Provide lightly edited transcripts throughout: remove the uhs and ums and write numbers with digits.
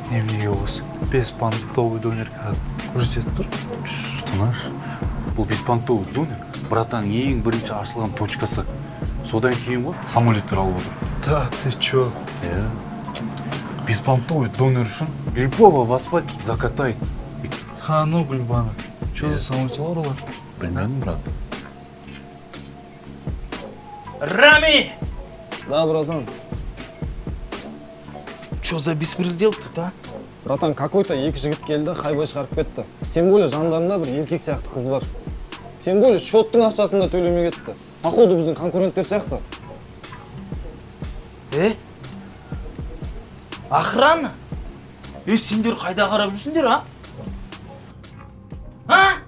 Неменеге осы беспонтовый донер көрсетіп тұр? Тыныш. Бұл беспонтовый донер братан ең бірінші ашылған точкасы. Содан кейін ғой самолеттер алып отыр. Да ты чё? Беспонтовый донер үшін любого в асфальт закатает. Ха, ну Гүлбана. Чё за самолетелар олар? Білмедім, брат. Рами! Да, братан. Чё за беспредел тут, а? Братан, какой-то екі жігіт келді, хайбай шығарып кетті. Тем более жандарында бір еркек сияқты қыз бар. Тем более шоттың ақшасын да төлемей кетті. Походу біздің конкуренттер сияқты. Охрана? Сендер қайда қарап жүрсіңдер, а?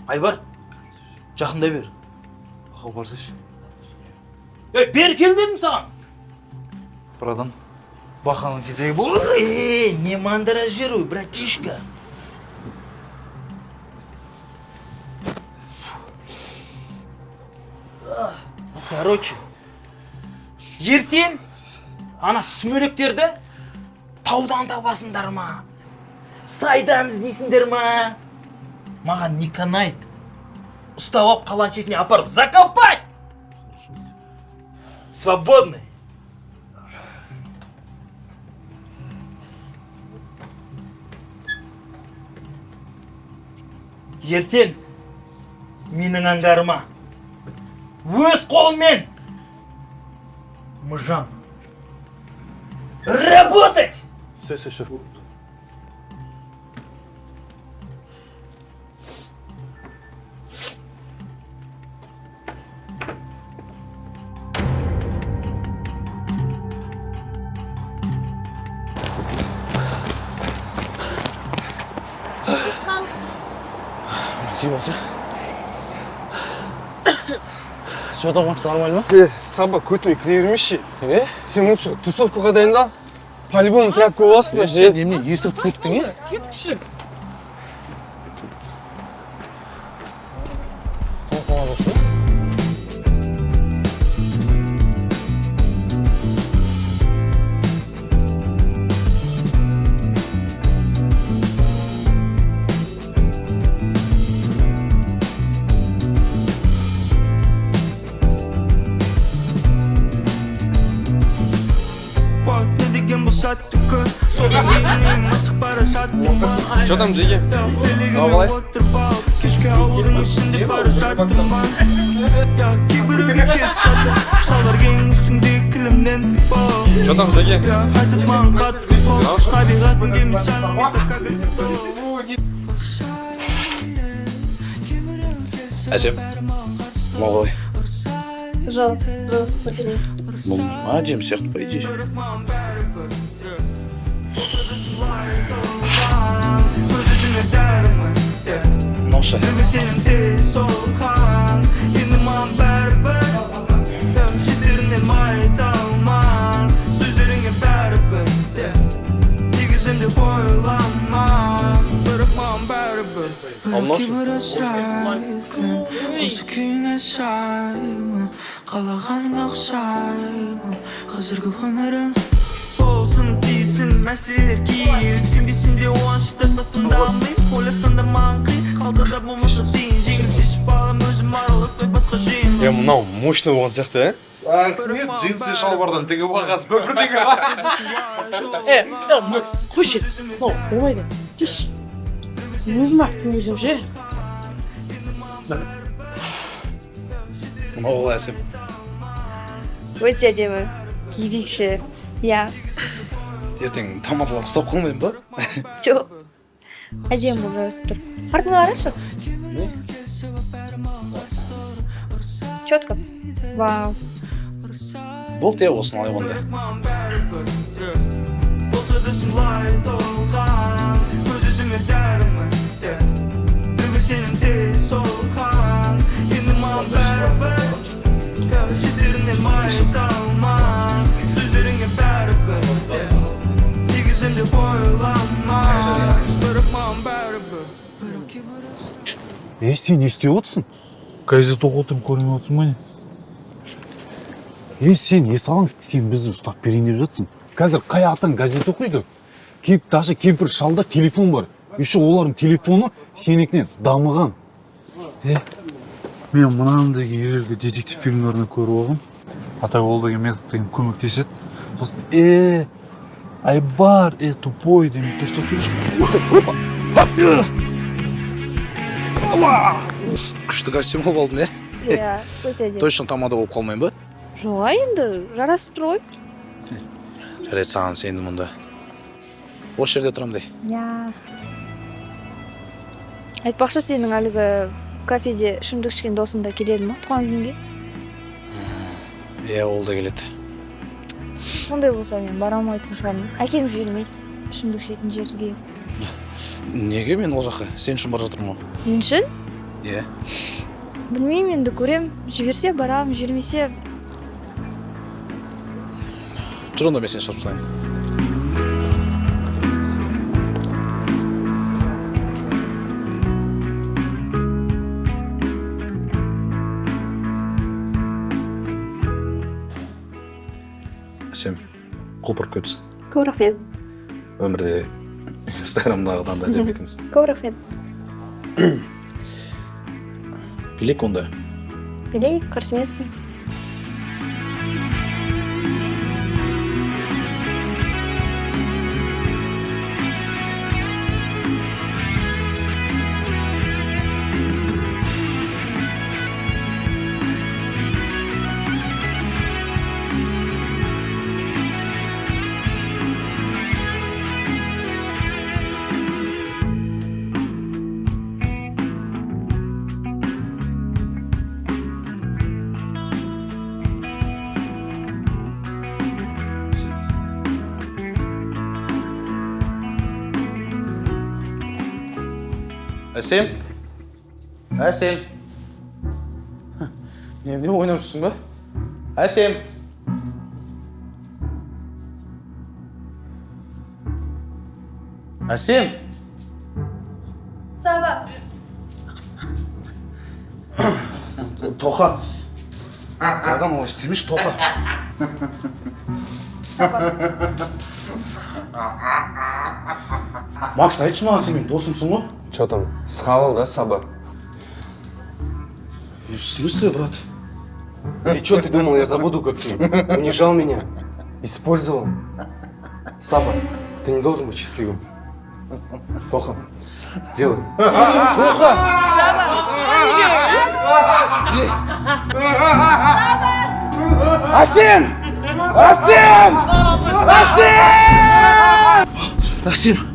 Айбар, жақындай бер. Хабарсаш. Бер кел дедім саған. Братан, бақаның кезегі бұл. Не мандражируй, братишка. Короче, ертең ана сүмелектерді таудан табасыңдар ма? Сайдан іздейсіңдер ма? Маған не канает? Ұстап алып қалан шетіне апарып закопать! Свободный! Ертең менің аңғарыма өз қолмен мыжам работать! Сөз. Что там, Макс, нормально? Саба көтіне кіре бермеші. Сен лучше тусовкаға дайындал. По-любому тряпка боласың да. Неме, естіріп көттің, Кетікші. Что там, Джиги? Қалай? Что там, Джиги? Әсем, мынау қалай? Жол, почему? Бұл әдем сияқты, по идее. Мынау ше? Осы күйіңе шаймын, қалағаның ақшаймын, қазіргі өмірің болсын дейсің, мәселелер кейін сенбесін де оған шыдатпасын дамайын, ойласын да маған қиын, қалтада болмашы дейін, жеңіл шешіп алам өзім араласпай басқа жиын. Мынау мощный болған сияқты, Рахмет, джинсы шалбардан тігі бағасы өмірдегі Макс, қойшы, болмайды, жеш. Өзім ақтың өзім же. Мынау қалай әсем? Өте әдемі, ерекше, иә. Ертең тамадалар ұстап қалмайын ба? Жоқ, әдемі болып жазып тұр. Артыңа қарашы. Не? Четко. Вау. Болды, осыны алай онда. Сенің тез солған, енді маған бәрібір Ayıptalma Sözlerine bərabər Segizinde boylanma Bırakmam bərabər Bırak ki burası Сен не істеп отырсың? Газет оқытып көрмей отырсың ба не? Сен ес алаң, сен бізді ұстап берейін деп жатсың. Қазір қай аттан газет оқиды? Даже кемпір шалда телефон бар. Еще олардың телефоны сенікінен дамыған. Мен мынандай ежелгі детектив фильмдерін көріп алғам. Ата ол деген метод деген көмектеседі. Сосын Айбар, тупой деген ты что сөйлесіп? Күшті костюм алып алдың, Иә, өте де. Точно тамада болып қалмайын ба? Жоқ, енді жарасып тұр ғой. Жарайды, саған сенді мұнда. Осы жерде тұрам дей. Иә. Айтпақшы сенің әлгі кафеде ішімдік ішкен досың да келеді ма туған күнге? Иә, ол да келеді. Ондай болса мен бара алмайтын шығармын. Әкем жібермейді ішімдік ішетін жерге. Неге мен ол жаққа? Сен үшін бара жатырмын ғой. Мен үшін? Иә. Білмеймін, енді көрем. Жіберсе барам, жібермесе Тұр онда, мен сені шығарып салайын. Сен құлпырып көпсің. көп рахмет. Өмірде инстаграмдағыдан да әдемі екенсің. Көп рахмет. Билейік онда. Білейік, қарсы емеспін. Әсем? Әсем? Не ойнап жүрсің ба? Әсем? Әсем? Саба. Тоқа. Қайдан олай істемеш, Тоқа. Макс, айтшы маған, сен менің досымсың ғой? Чё там, схавал, да, Саба? В смысле, брат? И чё ты думал, я забуду, как ты унижал меня, использовал? Саба, ты не должен быть счастливым. Тоха, делай. Әсем! Әсем! Әсем! Әсем!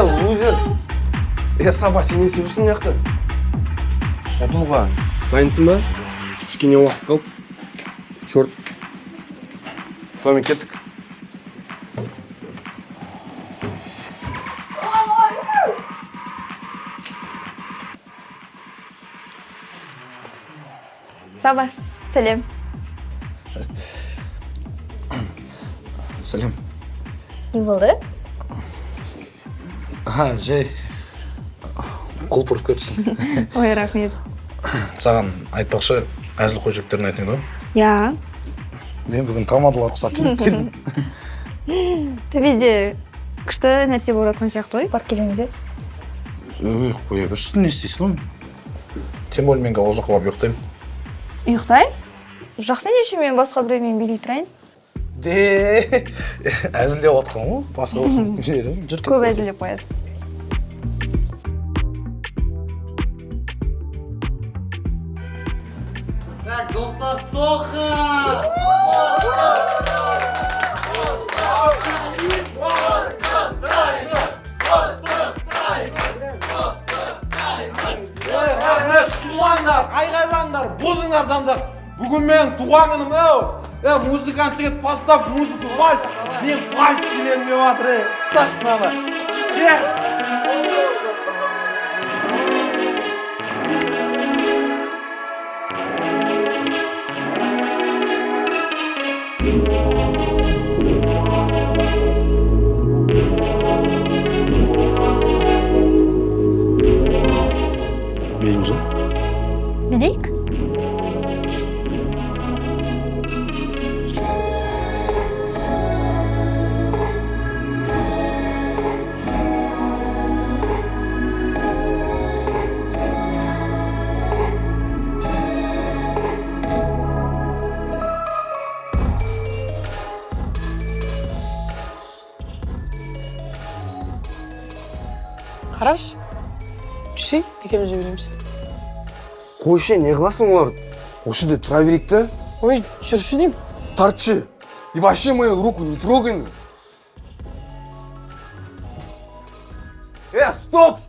Лузер! Саба, сен не істеп жүрсің мына жақта? Атылға, дайынсың ба? Кішкене уақыт қалып. Черт. Томи, кеттік. Саба, сәлем. Сәлем. Не болды? Жай. Құлпырып көпсің. Ой, рахмет. Саған айтпақшы, әзіл қой жүктерін айтыңды ғой? Иә. Мен бүгін командаларға ұқсап келдім. Төбеде күшті нәрсе болып жатқан сияқты ғой, барып келеміз. Ой, қоя берсін, не істейсің? Тем более мен ол жаққа барып ұйықтаймын. Ұйықтай? Жақсы неше мен басқа біреумен билей тұрайын? Әзілдеп отқан ғой, басқа жүріп Көп әзілдеп қоясың. Шулаңдар, айғайлаңдар, бозыңдар жан-жақ. Бүгін мен туған күнім, музыкант жігіт бастап музыка вальс. Мен вальс билемін деп жатыр, сташсына да. Білейміз ғой. Білейік? Қараш, түсей, екеуміз де береміз. Қойшы, не қыласың олар? Осы жерде тұра берейік та. Ой, жүрші деймін. Тартшы. И вообще мою руку не трогай. Стоп!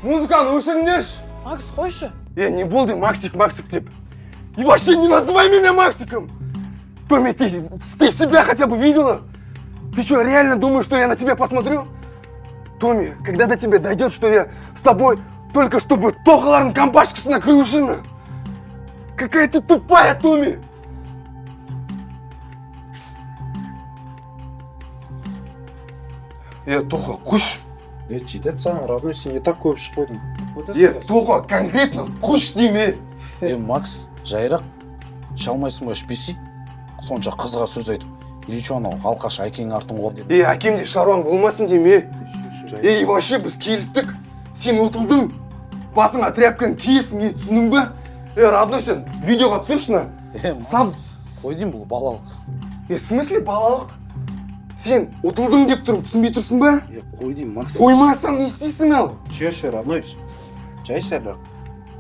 Музыканы өшіріңдерші. Макс, қойшы. Не болды Максик деп. И вообще не называй меня Максиком. Томми, ты себя хотя бы видела? Ты что, реально думаешь, что я на тебя посмотрю? Томми, когда до тебя дойдет, что я с тобой только чтобы тоқалардың компашкасына кірушіні? Какая ты тупая, Томми! Тоқа, құш! Жетеді саған, родной, сен не так көп ішіп қойдың. Тоқа, конкретно құш дейме! Макс, жайырақ, шалмайсың ба ішпейсі? Сонша қызға сөз айтып. Или что анау, алқаш әкең артын қол деп. Әкемде шаруаң болмасын деме. Вообще біз келістік. Сен ұтылдың. Басыңа тряпканы киесің, түсінің бе? Родной, сен видеоға түсірші на. Макс, қой деймін, бұл балалық. В смысле балалық? Сен ұтылдың деп тұрып, түсінбей тұрсың ба? Қой деймін, Макс. Қоймасам не істейсің ал? Чеші, родной, жай сәлі.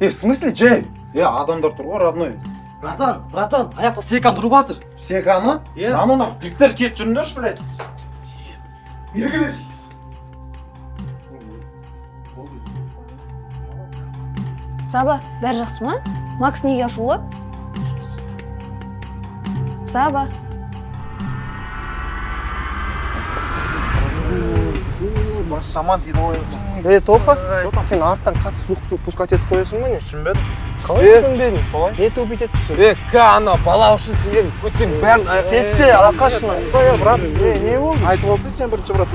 В смысле жай? Адамдар тұр ғой, родной. Братан, аяқта Секан тұрып жатыр. Секаны? Анына жіктер кет жүріндерші, блядь. Ергілер. Саба, бәрі жақсы ма? Макс неге ашулы? Саба. Жаман дейді ғой. Тоқа, сен арттан қатты суық пускать етіп қоясың ба не? Түсінбедім. Қалай түсінбедің? Солай? Не тупить етіпсің? Ана, бала үшін сендердің көткен бәрін Кетші, алқашына. Брат, не болды? Айтып алсың сен бірінші, брат.